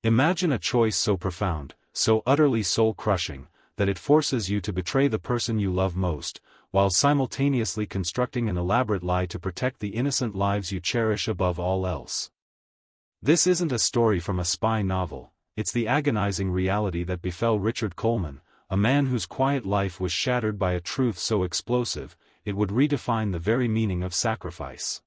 Imagine a choice so profound, so utterly soul-crushing, that it forces you to betray the person you love most, while simultaneously constructing an elaborate lie to protect the innocent lives you cherish above all else. This isn't a story from a spy novel, it's the agonizing reality that befell Richard Coleman, a man whose quiet life was shattered by a truth so explosive, it would redefine the very meaning of sacrifice.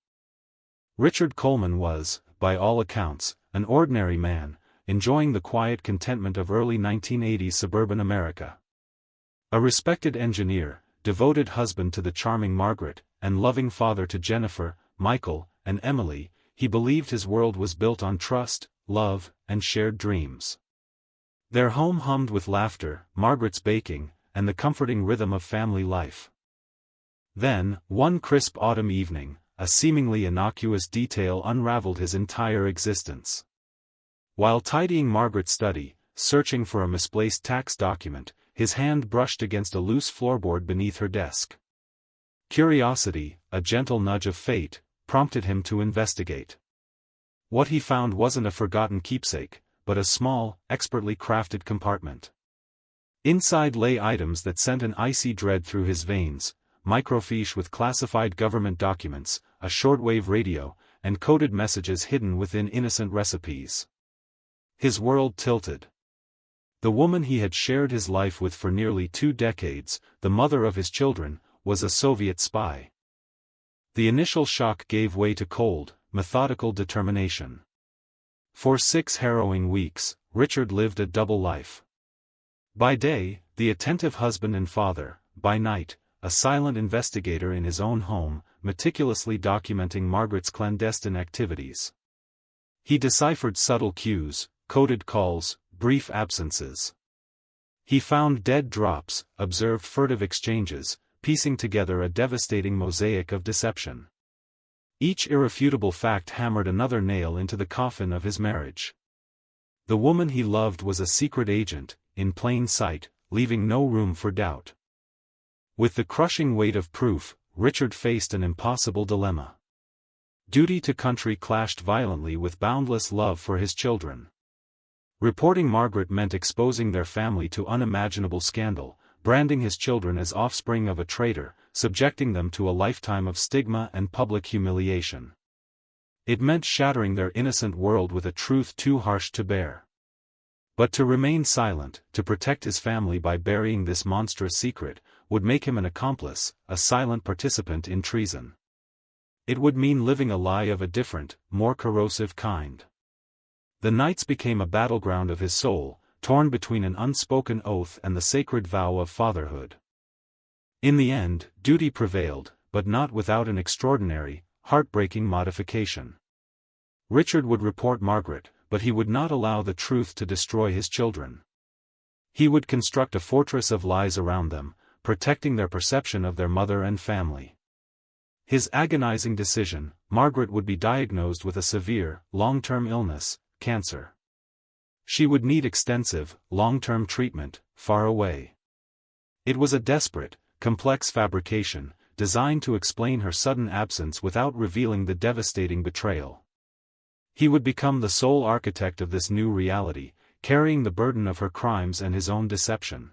Richard Coleman was, by all accounts, an ordinary man, enjoying the quiet contentment of early 1980s suburban America. A respected engineer, devoted husband to the charming Margaret, and loving father to Jennifer, Michael, and Emily, he believed his world was built on trust, love, and shared dreams. Their home hummed with laughter, Margaret's baking, and the comforting rhythm of family life. Then, one crisp autumn evening, a seemingly innocuous detail unraveled his entire existence. While tidying Margaret's study, searching for a misplaced tax document, his hand brushed against a loose floorboard beneath her desk. Curiosity, a gentle nudge of fate, prompted him to investigate. What he found wasn't a forgotten keepsake, but a small, expertly crafted compartment. Inside lay items that sent an icy dread through his veins, microfiche with classified government documents, a shortwave radio, and coded messages hidden within innocent recipes. His world tilted. The woman he had shared his life with for nearly 2 decades, the mother of his children, was a Soviet spy. The initial shock gave way to cold, methodical determination. For 6 harrowing weeks, Richard lived a double life. By day, the attentive husband and father, by night, a silent investigator in his own home, meticulously documenting Margaret's clandestine activities. He deciphered subtle cues, coded calls, brief absences. He found dead drops, observed furtive exchanges, piecing together a devastating mosaic of deception. Each irrefutable fact hammered another nail into the coffin of his marriage. The woman he loved was a secret agent, in plain sight, leaving no room for doubt. With the crushing weight of proof, Richard faced an impossible dilemma. Duty to country clashed violently with boundless love for his children. Reporting Margaret meant exposing their family to unimaginable scandal, branding his children as offspring of a traitor, subjecting them to a lifetime of stigma and public humiliation. It meant shattering their innocent world with a truth too harsh to bear. But to remain silent, to protect his family by burying this monstrous secret, would make him an accomplice, a silent participant in treason. It would mean living a lie of a different, more corrosive kind. The nights became a battleground of his soul, torn between an unspoken oath and the sacred vow of fatherhood. In the end, duty prevailed, but not without an extraordinary, heartbreaking modification. Richard would report Margaret, but he would not allow the truth to destroy his children. He would construct a fortress of lies around them, protecting their perception of their mother and family. His agonizing decision: Margaret would be diagnosed with a severe, long-term illness, cancer. She would need extensive, long-term treatment, far away. It was a desperate, complex fabrication, designed to explain her sudden absence without revealing the devastating betrayal. He would become the sole architect of this new reality, carrying the burden of her crimes and his own deception.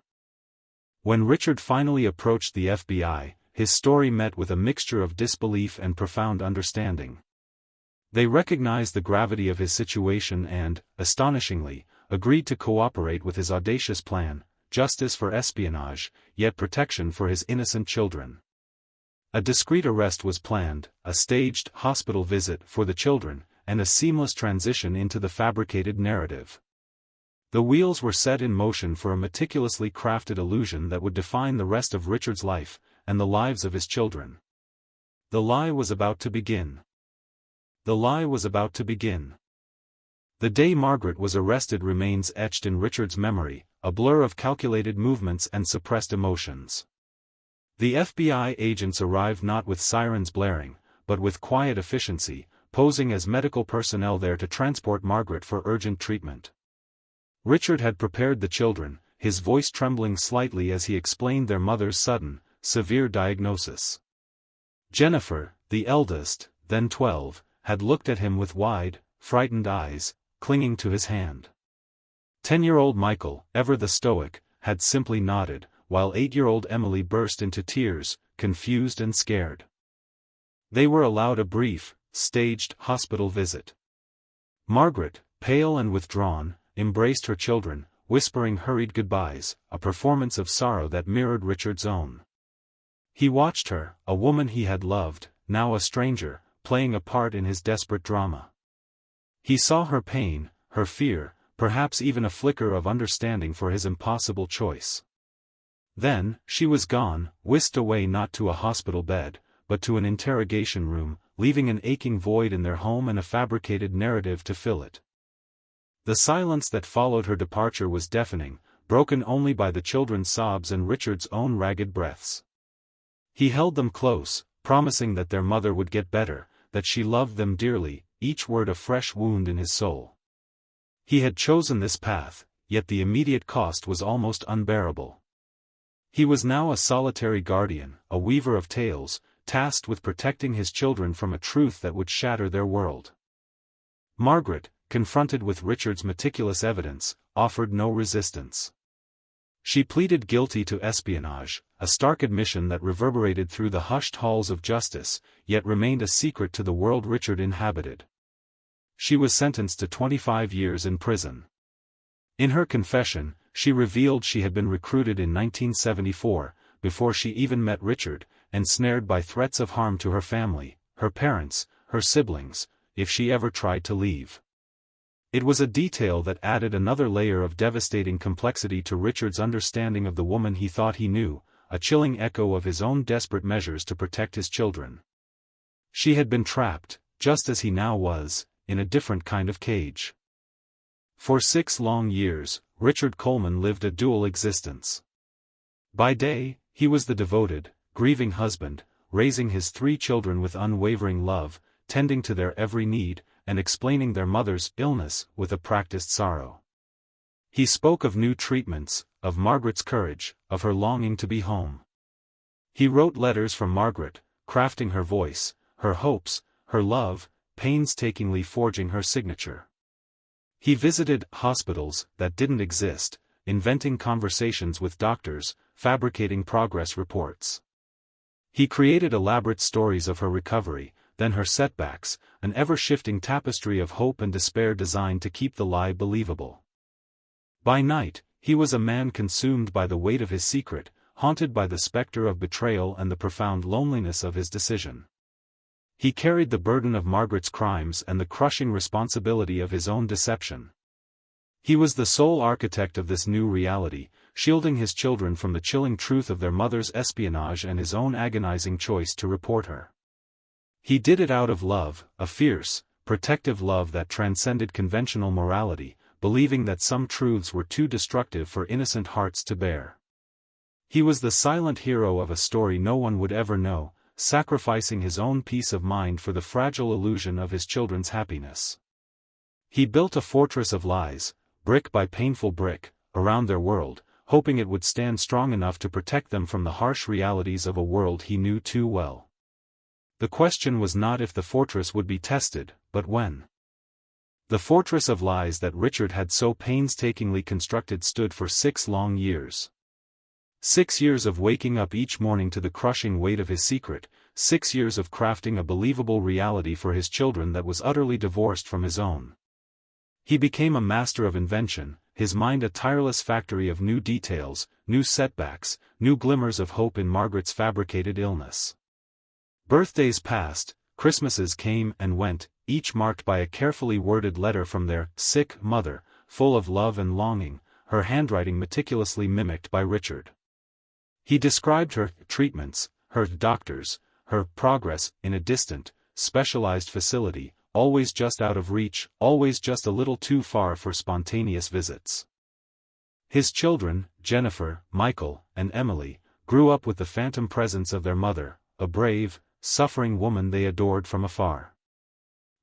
When Richard finally approached the FBI, his story met with a mixture of disbelief and profound understanding. They recognized the gravity of his situation and, astonishingly, agreed to cooperate with his audacious plan: justice for espionage, yet protection for his innocent children. A discreet arrest was planned, a staged hospital visit for the children, and a seamless transition into the fabricated narrative. The wheels were set in motion for a meticulously crafted illusion that would define the rest of Richard's life, and the lives of his children. The lie was about to begin. The lie was about to begin. The day Margaret was arrested remains etched in Richard's memory, a blur of calculated movements and suppressed emotions. The FBI agents arrived not with sirens blaring, but with quiet efficiency, posing as medical personnel there to transport Margaret for urgent treatment. Richard had prepared the children, his voice trembling slightly as he explained their mother's sudden, severe diagnosis. Jennifer, the eldest, then 12, had looked at him with wide, frightened eyes, clinging to his hand. 10-year-old Michael, ever the stoic, had simply nodded, while 8-year-old Emily burst into tears, confused and scared. They were allowed a brief, staged hospital visit. Margaret, pale and withdrawn, embraced her children, whispering hurried goodbyes, a performance of sorrow that mirrored Richard's own. He watched her, a woman he had loved, now a stranger, playing a part in his desperate drama. He saw her pain, her fear, perhaps even a flicker of understanding for his impossible choice. Then, she was gone, whisked away not to a hospital bed, but to an interrogation room, leaving an aching void in their home and a fabricated narrative to fill it. The silence that followed her departure was deafening, broken only by the children's sobs and Richard's own ragged breaths. He held them close, promising that their mother would get better, that she loved them dearly, each word a fresh wound in his soul. He had chosen this path, yet the immediate cost was almost unbearable. He was now a solitary guardian, a weaver of tales, tasked with protecting his children from a truth that would shatter their world. Margaret, confronted with Richard's meticulous evidence, offered no resistance. She pleaded guilty to espionage, a stark admission that reverberated through the hushed halls of justice, yet remained a secret to the world Richard inhabited. She was sentenced to 25 years in prison. In her confession, she revealed she had been recruited in 1974, before she even met Richard, ensnared by threats of harm to her family, her parents, her siblings, if she ever tried to leave. It was a detail that added another layer of devastating complexity to Richard's understanding of the woman he thought he knew, a chilling echo of his own desperate measures to protect his children. She had been trapped, just as he now was, in a different kind of cage. For 6 long years, Richard Coleman lived a dual existence. By day, he was the devoted, grieving husband, raising his 3 children with unwavering love, tending to their every need, and explaining their mother's illness with a practiced sorrow. He spoke of new treatments, of Margaret's courage, of her longing to be home. He wrote letters from Margaret, crafting her voice, her hopes, her love, painstakingly forging her signature. He visited hospitals that didn't exist, inventing conversations with doctors, fabricating progress reports. He created elaborate stories of her recovery, then her setbacks, an ever-shifting tapestry of hope and despair designed to keep the lie believable. By night, he was a man consumed by the weight of his secret, haunted by the specter of betrayal and the profound loneliness of his decision. He carried the burden of Margaret's crimes and the crushing responsibility of his own deception. He was the sole architect of this new reality, shielding his children from the chilling truth of their mother's espionage and his own agonizing choice to report her. He did it out of love, a fierce, protective love that transcended conventional morality, believing that some truths were too destructive for innocent hearts to bear. He was the silent hero of a story no one would ever know, sacrificing his own peace of mind for the fragile illusion of his children's happiness. He built a fortress of lies, brick by painful brick, around their world, hoping it would stand strong enough to protect them from the harsh realities of a world he knew too well. The question was not if the fortress would be tested, but when. The fortress of lies that Richard had so painstakingly constructed stood for 6 long years. 6 years of waking up each morning to the crushing weight of his secret, 6 years of crafting a believable reality for his children that was utterly divorced from his own. He became a master of invention, his mind a tireless factory of new details, new setbacks, new glimmers of hope in Margaret's fabricated illness. Birthdays passed, Christmases came and went, each marked by a carefully worded letter from their sick mother, full of love and longing, her handwriting meticulously mimicked by Richard. He described her treatments, her doctors, her progress in a distant, specialized facility, always just out of reach, always just a little too far for spontaneous visits. His children, Jennifer, Michael, and Emily, grew up with the phantom presence of their mother, a brave, suffering woman they adored from afar.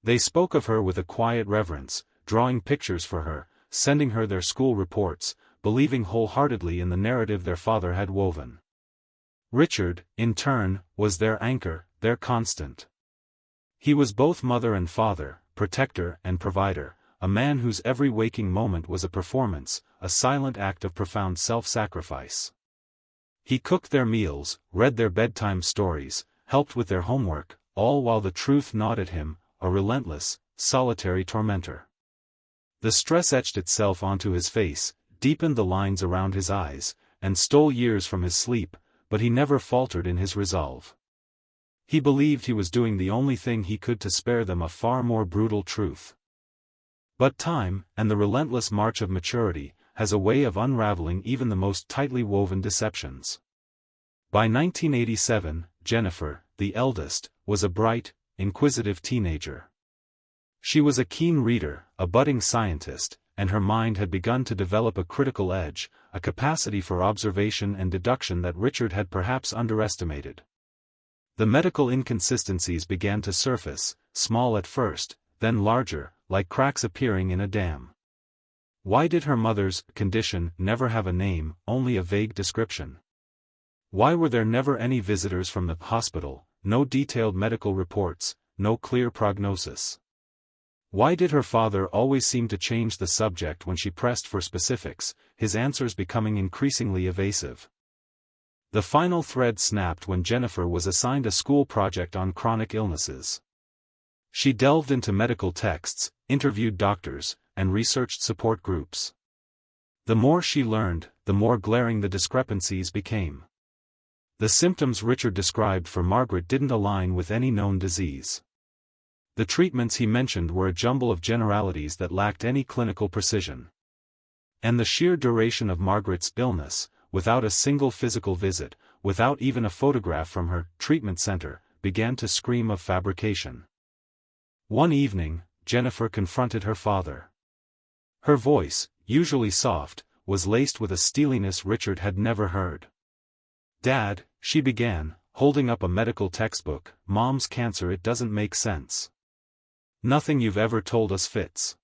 They spoke of her with a quiet reverence, drawing pictures for her, sending her their school reports, believing wholeheartedly in the narrative their father had woven. Richard, in turn, was their anchor, their constant. He was both mother and father, protector and provider, a man whose every waking moment was a performance, a silent act of profound self-sacrifice. He cooked their meals, read their bedtime stories, helped with their homework, all while the truth gnawed at him, a relentless, solitary tormentor. The stress etched itself onto his face, deepened the lines around his eyes, and stole years from his sleep, but he never faltered in his resolve. He believed he was doing the only thing he could to spare them a far more brutal truth. But time, and the relentless march of maturity, has a way of unraveling even the most tightly woven deceptions. By 1987, Jennifer, the eldest, was a bright, inquisitive teenager. She was a keen reader, a budding scientist, and her mind had begun to develop a critical edge, a capacity for observation and deduction that Richard had perhaps underestimated. The medical inconsistencies began to surface, small at first, then larger, like cracks appearing in a dam. Why did her mother's condition never have a name, only a vague description? Why were there never any visitors from the hospital, no detailed medical reports, no clear prognosis? Why did her father always seem to change the subject when she pressed for specifics, his answers becoming increasingly evasive? The final thread snapped when Jennifer was assigned a school project on chronic illnesses. She delved into medical texts, interviewed doctors, and researched support groups. The more she learned, the more glaring the discrepancies became. The symptoms Richard described for Margaret didn't align with any known disease. The treatments he mentioned were a jumble of generalities that lacked any clinical precision. And the sheer duration of Margaret's illness, without a single physical visit, without even a photograph from her treatment center, began to scream of fabrication. One evening, Jennifer confronted her father. Her voice, usually soft, was laced with a steeliness Richard had never heard. "Dad," she began, holding up a medical textbook, "Mom's cancer, it doesn't make sense. Nothing you've ever told us fits.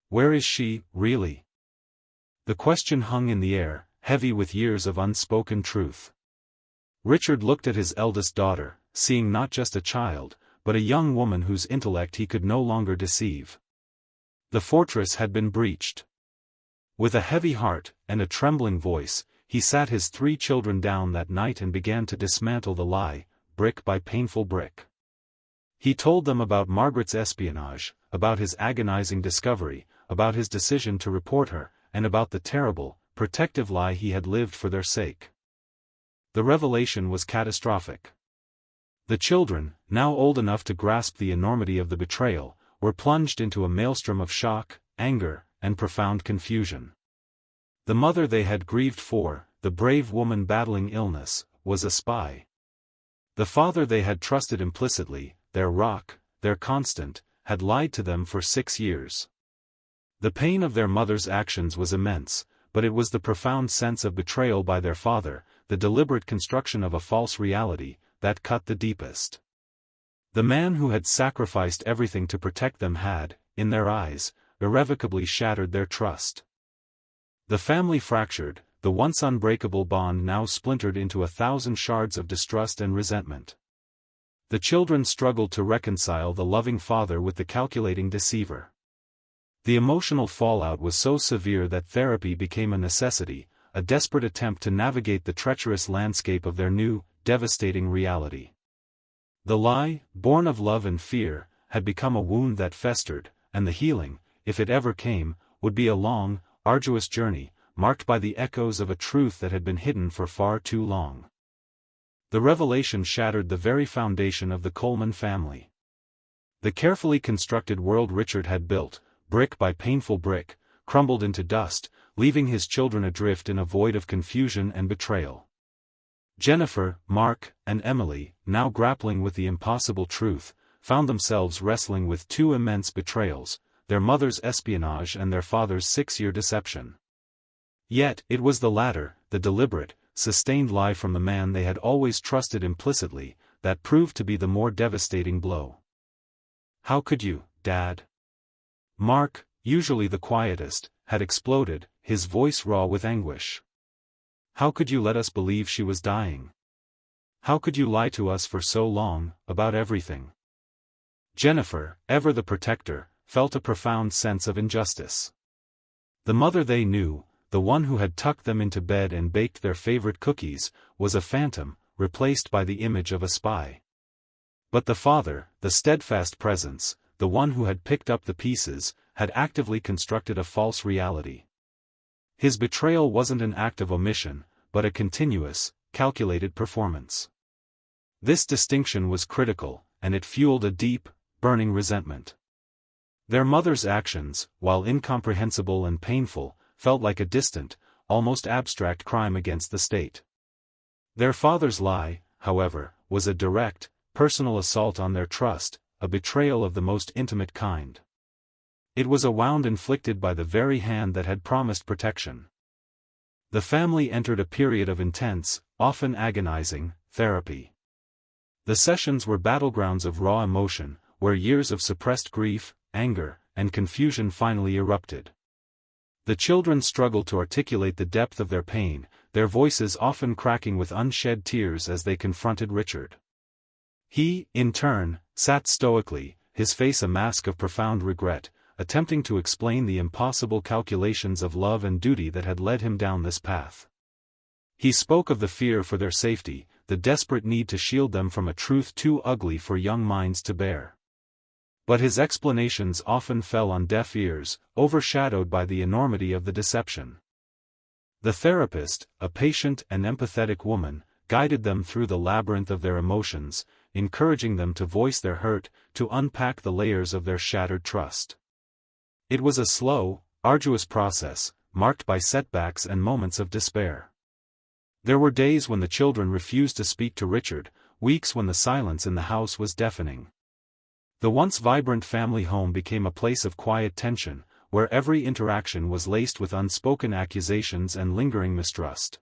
Where is she, really?" The question hung in the air, heavy with years of unspoken truth. Richard looked at his eldest daughter, seeing not just a child, but a young woman whose intellect he could no longer deceive. The fortress had been breached. With a heavy heart, and a trembling voice, he sat his 3 children down that night and began to dismantle the lie, brick by painful brick. He told them about Margaret's espionage, about his agonizing discovery, about his decision to report her, and about the terrible, protective lie he had lived for their sake. The revelation was catastrophic. The children, now old enough to grasp the enormity of the betrayal, were plunged into a maelstrom of shock, anger, and profound confusion. The mother they had grieved for, the brave woman battling illness, was a spy. The father they had trusted implicitly, their rock, their constant, had lied to them for 6 years. The pain of their mother's actions was immense, but it was the profound sense of betrayal by their father, the deliberate construction of a false reality, that cut the deepest. The man who had sacrificed everything to protect them had, in their eyes, irrevocably shattered their trust. The family fractured, the once unbreakable bond now splintered into 1,000 shards of distrust and resentment. The children struggled to reconcile the loving father with the calculating deceiver. The emotional fallout was so severe that therapy became a necessity, a desperate attempt to navigate the treacherous landscape of their new, devastating reality. The lie, born of love and fear, had become a wound that festered, and the healing, if it ever came, would be a long, arduous journey, marked by the echoes of a truth that had been hidden for far too long. The revelation shattered the very foundation of the Coleman family. The carefully constructed world Richard had built, brick by painful brick, crumbled into dust, leaving his children adrift in a void of confusion and betrayal. Jennifer, Mark, and Emily, now grappling with the impossible truth, found themselves wrestling with 2 immense betrayals, their mother's espionage and their father's 6-year deception. Yet, it was the latter, the deliberate, sustained lie from the man they had always trusted implicitly, that proved to be the more devastating blow. "How could you, Dad?" Mark, usually the quietest, had exploded, his voice raw with anguish. "How could you let us believe she was dying? How could you lie to us for so long, about everything?" Jennifer, ever the protector, felt a profound sense of injustice. The mother they knew, the one who had tucked them into bed and baked their favorite cookies, was a phantom, replaced by the image of a spy. But the father, the steadfast presence, the one who had picked up the pieces, had actively constructed a false reality. His betrayal wasn't an act of omission, but a continuous, calculated performance. This distinction was critical, and it fueled a deep, burning resentment. Their mother's actions, while incomprehensible and painful, felt like a distant, almost abstract crime against the state. Their father's lie, however, was a direct, personal assault on their trust, a betrayal of the most intimate kind. It was a wound inflicted by the very hand that had promised protection. The family entered a period of intense, often agonizing, therapy. The sessions were battlegrounds of raw emotion, where years of suppressed grief, anger, and confusion finally erupted. The children struggled to articulate the depth of their pain, their voices often cracking with unshed tears as they confronted Richard. He, in turn, sat stoically, his face a mask of profound regret, attempting to explain the impossible calculations of love and duty that had led him down this path. He spoke of the fear for their safety, the desperate need to shield them from a truth too ugly for young minds to bear. But his explanations often fell on deaf ears, overshadowed by the enormity of the deception. The therapist, a patient and empathetic woman, guided them through the labyrinth of their emotions, encouraging them to voice their hurt, to unpack the layers of their shattered trust. It was a slow, arduous process, marked by setbacks and moments of despair. There were days when the children refused to speak to Richard, weeks when the silence in the house was deafening. The once vibrant family home became a place of quiet tension, where every interaction was laced with unspoken accusations and lingering mistrust.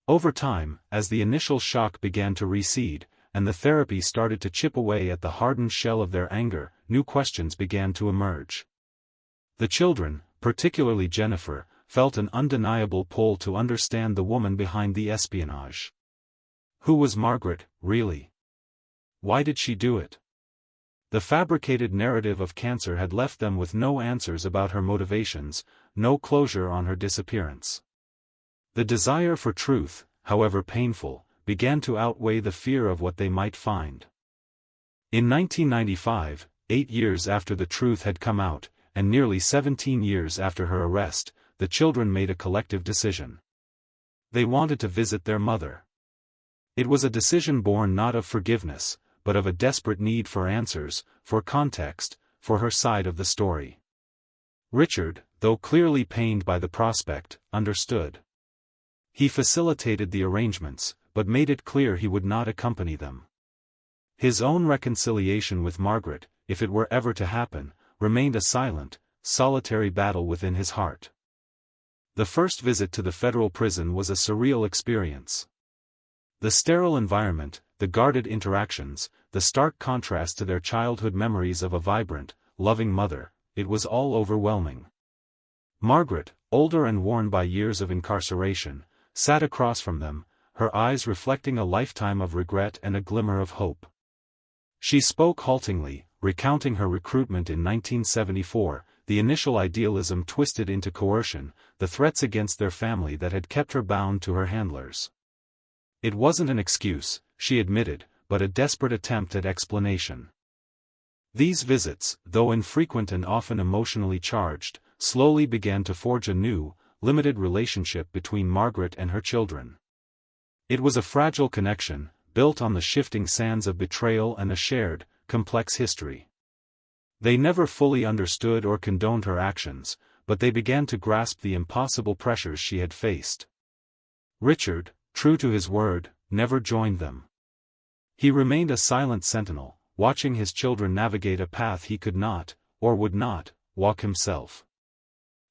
Over time, as the initial shock began to recede, and the therapy started to chip away at the hardened shell of their anger, new questions began to emerge. The children, particularly Jennifer, felt an undeniable pull to understand the woman behind the espionage. Who was Margaret, really? Why did she do it? The fabricated narrative of cancer had left them with no answers about her motivations, no closure on her disappearance. The desire for truth, however painful, began to outweigh the fear of what they might find. In 1995, 8 years after the truth had come out, and nearly 17 years after her arrest, the children made a collective decision. They wanted to visit their mother. It was a decision born not of forgiveness, but of a desperate need for answers, for context, for her side of the story. Richard, though clearly pained by the prospect, understood. He facilitated the arrangements, but made it clear he would not accompany them. His own reconciliation with Margaret, if it were ever to happen, remained a silent, solitary battle within his heart. The first visit to the federal prison was a surreal experience. The sterile environment, the guarded interactions, the stark contrast to their childhood memories of a vibrant, loving mother, it was all overwhelming. Margaret, older and worn by years of incarceration, sat across from them, her eyes reflecting a lifetime of regret and a glimmer of hope. She spoke haltingly, recounting her recruitment in 1974, the initial idealism twisted into coercion, the threats against their family that had kept her bound to her handlers. It wasn't an excuse, she admitted, but a desperate attempt at explanation. These visits, though infrequent and often emotionally charged, slowly began to forge a new, limited relationship between Margaret and her children. It was a fragile connection, built on the shifting sands of betrayal and a shared, complex history. They never fully understood or condoned her actions, but they began to grasp the impossible pressures she had faced. Richard, true to his word, never joined them. He remained a silent sentinel, watching his children navigate a path he could not, or would not, walk himself.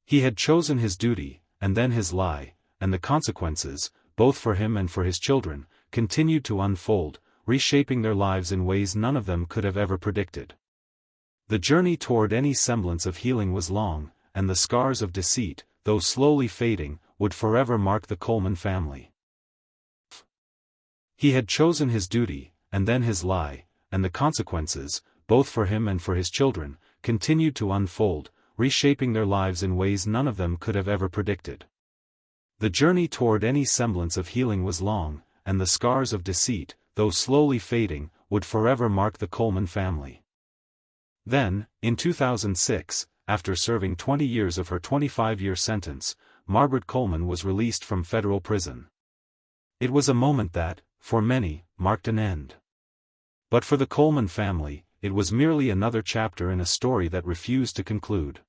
He had chosen his duty, and then his lie, and the consequences, both for him and for his children, continued to unfold, reshaping their lives in ways none of them could have ever predicted. The journey toward any semblance of healing was long, and the scars of deceit, though slowly fading, would forever mark the Coleman family. He had chosen his duty, and then his lie, and the consequences, both for him and for his children, continued to unfold, reshaping their lives in ways none of them could have ever predicted. The journey toward any semblance of healing was long, and the scars of deceit, though slowly fading, would forever mark the Coleman family. Then, in 2006, after serving 20 years of her 25-year sentence, Margaret Coleman was released from federal prison. It was a moment that, for many, marked an end. But for the Coleman family, it was merely another chapter in a story that refused to conclude.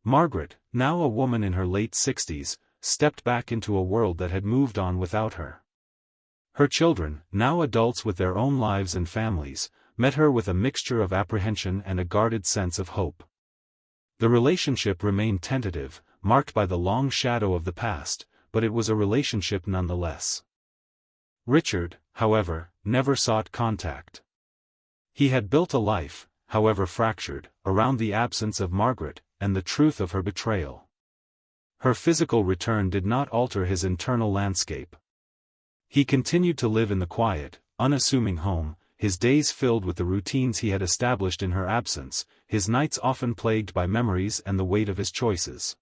Margaret, now a woman in her late 60s, stepped back into a world that had moved on without her. Her children, now adults with their own lives and families, met her with a mixture of apprehension and a guarded sense of hope. The relationship remained tentative, marked by the long shadow of the past, but it was a relationship nonetheless. Richard, however, never sought contact. He had built a life, however fractured, around the absence of Margaret, and the truth of her betrayal. Her physical return did not alter his internal landscape. He continued to live in the quiet, unassuming home, his days filled with the routines he had established in her absence, his nights often plagued by memories and the weight of his choices.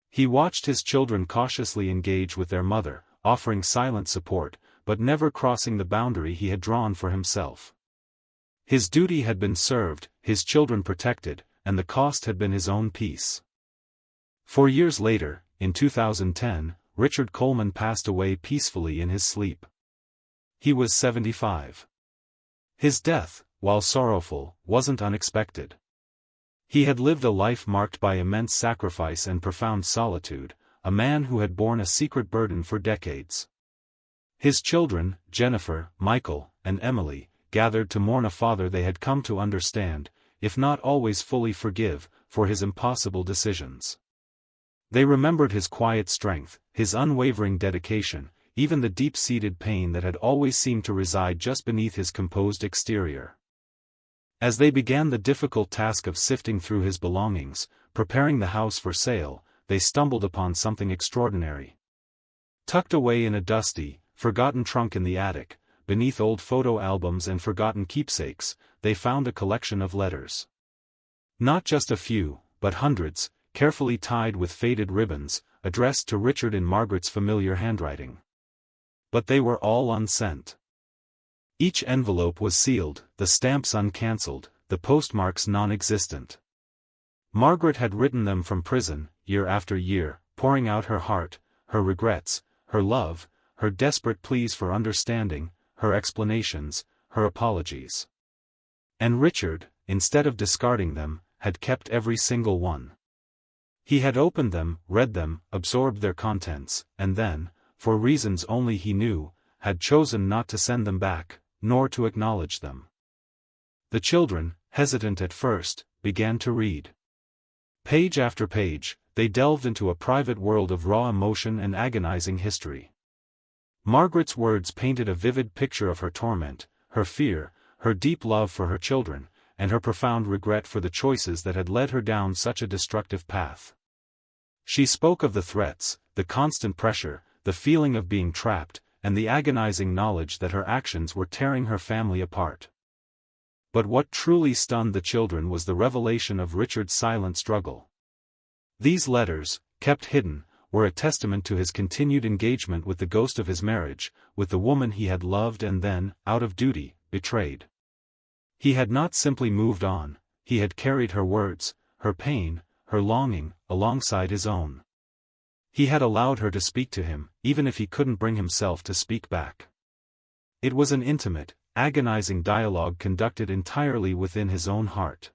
He watched his children cautiously engage with their mother, offering silent support, but never crossing the boundary he had drawn for himself. His duty had been served, his children protected, and the cost had been his own peace. 4 years later, in 2010, Richard Coleman passed away peacefully in his sleep. He was 75. His death, while sorrowful, wasn't unexpected. He had lived a life marked by immense sacrifice and profound solitude, a man who had borne a secret burden for decades. His children, Jennifer, Michael, and Emily, gathered to mourn a father they had come to understand, if not always fully forgive, for his impossible decisions. They remembered his quiet strength, his unwavering dedication, even the deep-seated pain that had always seemed to reside just beneath his composed exterior. As they began the difficult task of sifting through his belongings, preparing the house for sale, they stumbled upon something extraordinary. Tucked away in a dusty, forgotten trunk in the attic, beneath old photo albums and forgotten keepsakes, they found a collection of letters. Not just a few, but hundreds, carefully tied with faded ribbons, addressed to Richard in Margaret's familiar handwriting. But they were all unsent. Each envelope was sealed, the stamps uncancelled, the postmarks non-existent. Margaret had written them from prison, year after year, pouring out her heart, her regrets, her love, her desperate pleas for understanding, her explanations, her apologies. And Richard, instead of discarding them, had kept every single one. He had opened them, read them, absorbed their contents, and then, for reasons only he knew, had chosen not to send them back, nor to acknowledge them. The children, hesitant at first, began to read. Page after page, they delved into a private world of raw emotion and agonizing history. Margaret's words painted a vivid picture of her torment, her fear, her deep love for her children, and her profound regret for the choices that had led her down such a destructive path. She spoke of the threats, the constant pressure, the feeling of being trapped, and the agonizing knowledge that her actions were tearing her family apart. But what truly stunned the children was the revelation of Richard's silent struggle. These letters, kept hidden, were a testament to his continued engagement with the ghost of his marriage, with the woman he had loved and then, out of duty, betrayed. He had not simply moved on, he had carried her words, her pain, her longing, alongside his own. He had allowed her to speak to him, even if he couldn't bring himself to speak back. It was an intimate, agonizing dialogue conducted entirely within his own heart.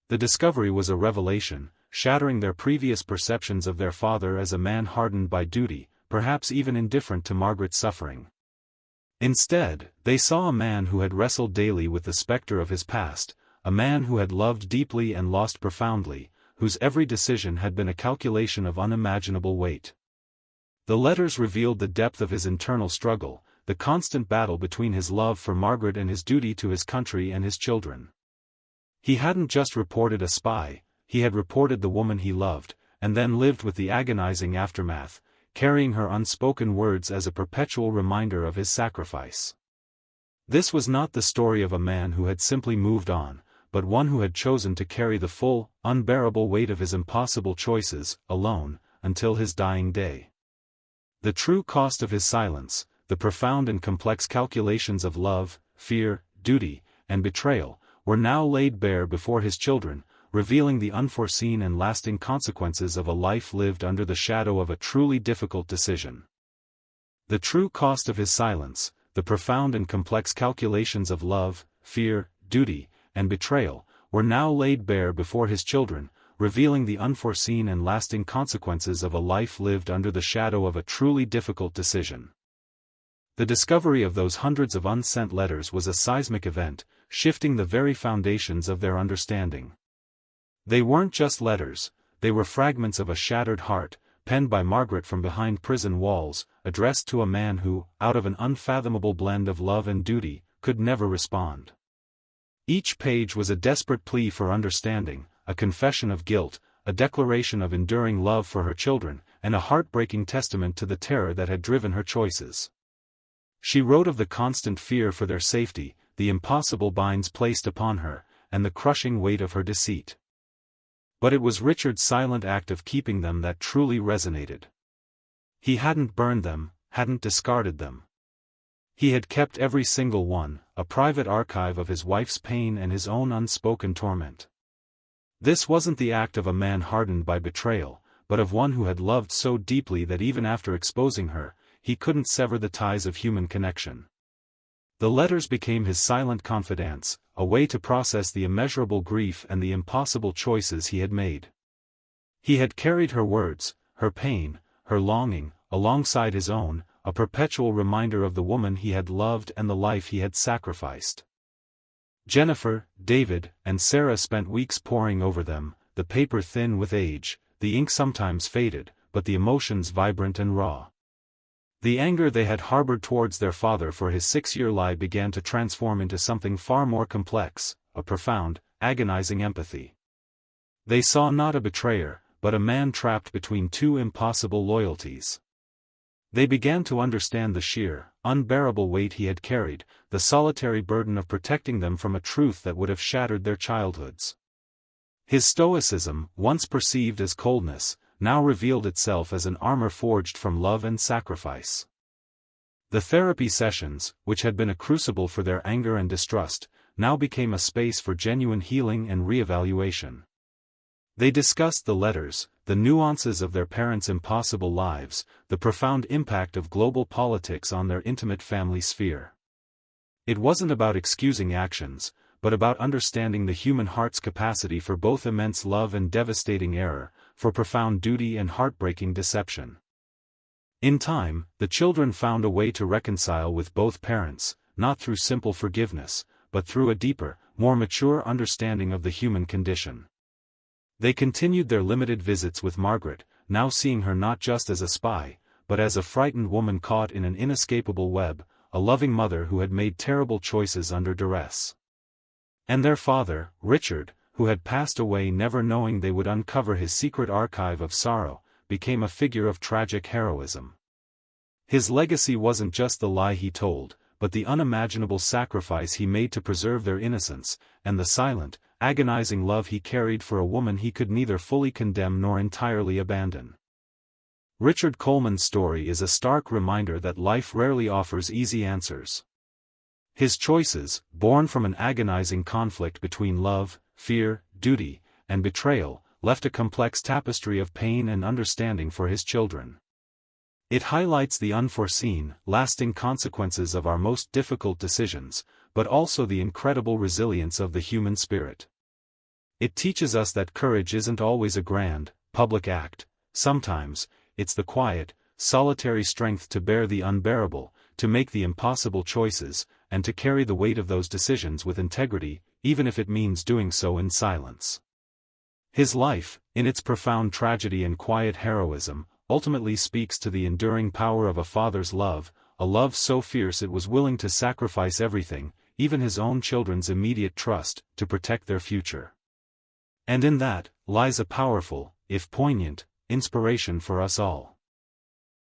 The discovery was a revelation, shattering their previous perceptions of their father as a man hardened by duty, perhaps even indifferent to Margaret's suffering. Instead, they saw a man who had wrestled daily with the specter of his past, a man who had loved deeply and lost profoundly, whose every decision had been a calculation of unimaginable weight. The letters revealed the depth of his internal struggle, the constant battle between his love for Margaret and his duty to his country and his children. He hadn't just reported a spy, he had reported the woman he loved, and then lived with the agonizing aftermath, carrying her unspoken words as a perpetual reminder of his sacrifice. This was not the story of a man who had simply moved on, but one who had chosen to carry the full, unbearable weight of his impossible choices, alone, until his dying day. The true cost of his silence, the profound and complex calculations of love, fear, duty, and betrayal, were now laid bare before his children, revealing the unforeseen and lasting consequences of a life lived under the shadow of a truly difficult decision. The true cost of his silence, the profound and complex calculations of love, fear, duty, and betrayal, were now laid bare before his children, revealing the unforeseen and lasting consequences of a life lived under the shadow of a truly difficult decision. The discovery of those hundreds of unsent letters was a seismic event, shifting the very foundations of their understanding. They weren't just letters, they were fragments of a shattered heart, penned by Margaret from behind prison walls, addressed to a man who, out of an unfathomable blend of love and duty, could never respond. Each page was a desperate plea for understanding, a confession of guilt, a declaration of enduring love for her children, and a heartbreaking testament to the terror that had driven her choices. She wrote of the constant fear for their safety, the impossible binds placed upon her, and the crushing weight of her deceit. But it was Richard's silent act of keeping them that truly resonated. He hadn't burned them, hadn't discarded them. He had kept every single one, a private archive of his wife's pain and his own unspoken torment. This wasn't the act of a man hardened by betrayal, but of one who had loved so deeply that even after exposing her, he couldn't sever the ties of human connection. The letters became his silent confidants, a way to process the immeasurable grief and the impossible choices he had made. He had carried her words, her pain, her longing, alongside his own, a perpetual reminder of the woman he had loved and the life he had sacrificed. Jennifer, David, and Sarah spent weeks poring over them, the paper thin with age, the ink sometimes faded, but the emotions vibrant and raw. The anger they had harbored towards their father for his 6-year lie began to transform into something far more complex, a profound, agonizing empathy. They saw not a betrayer, but a man trapped between two impossible loyalties. They began to understand the sheer, unbearable weight he had carried, the solitary burden of protecting them from a truth that would have shattered their childhoods. His stoicism, once perceived as coldness, now revealed itself as an armor forged from love and sacrifice. The therapy sessions, which had been a crucible for their anger and distrust, now became a space for genuine healing and re-evaluation. They discussed the letters, the nuances of their parents' impossible lives, the profound impact of global politics on their intimate family sphere. It wasn't about excusing actions, but about understanding the human heart's capacity for both immense love and devastating error, for profound duty and heartbreaking deception. In time, the children found a way to reconcile with both parents, not through simple forgiveness, but through a deeper, more mature understanding of the human condition. They continued their limited visits with Margaret, now seeing her not just as a spy, but as a frightened woman caught in an inescapable web, a loving mother who had made terrible choices under duress. And their father, Richard, who had passed away never knowing they would uncover his secret archive of sorrow, became a figure of tragic heroism. His legacy wasn't just the lie he told, but the unimaginable sacrifice he made to preserve their innocence, and the silent, agonizing love he carried for a woman he could neither fully condemn nor entirely abandon. Richard Coleman's story is a stark reminder that life rarely offers easy answers. His choices, born from an agonizing conflict between love, fear, duty, and betrayal, left a complex tapestry of pain and understanding for his children. It highlights the unforeseen, lasting consequences of our most difficult decisions, but also the incredible resilience of the human spirit. It teaches us that courage isn't always a grand, public act. Sometimes, it's the quiet, solitary strength to bear the unbearable, to make the impossible choices, and to carry the weight of those decisions with integrity, even if it means doing so in silence. His life, in its profound tragedy and quiet heroism, ultimately speaks to the enduring power of a father's love, a love so fierce it was willing to sacrifice everything, even his own children's immediate trust, to protect their future. And in that, lies a powerful, if poignant, inspiration for us all.